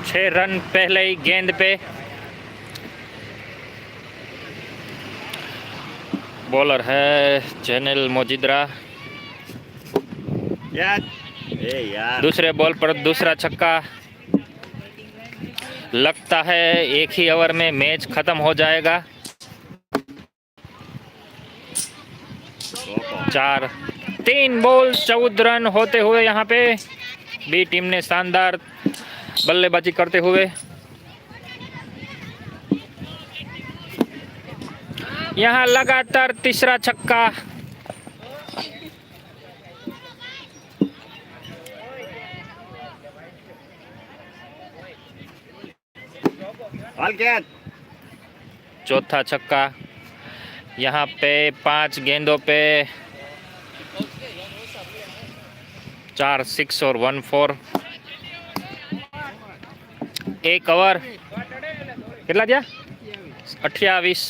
6 run पहले ही गेंद पे। बॉलर है जैनिल मोजिद्रा। दूसरे बॉल पर दूसरा छक्का। लगता है एक ही ओवर में मैच खत्म हो जाएगा। 3 बॉल 14 रन होते हुए यहाँ पे बी टीम ने शानदार बल्लेबाजी करते हुए यहाँ लगातार तीसरा छक्का। चौथा छक्का। यहाँ पे 5 गेंदों पे 4 6 और 1 4। 1 ओवर કેટલા થયા 28।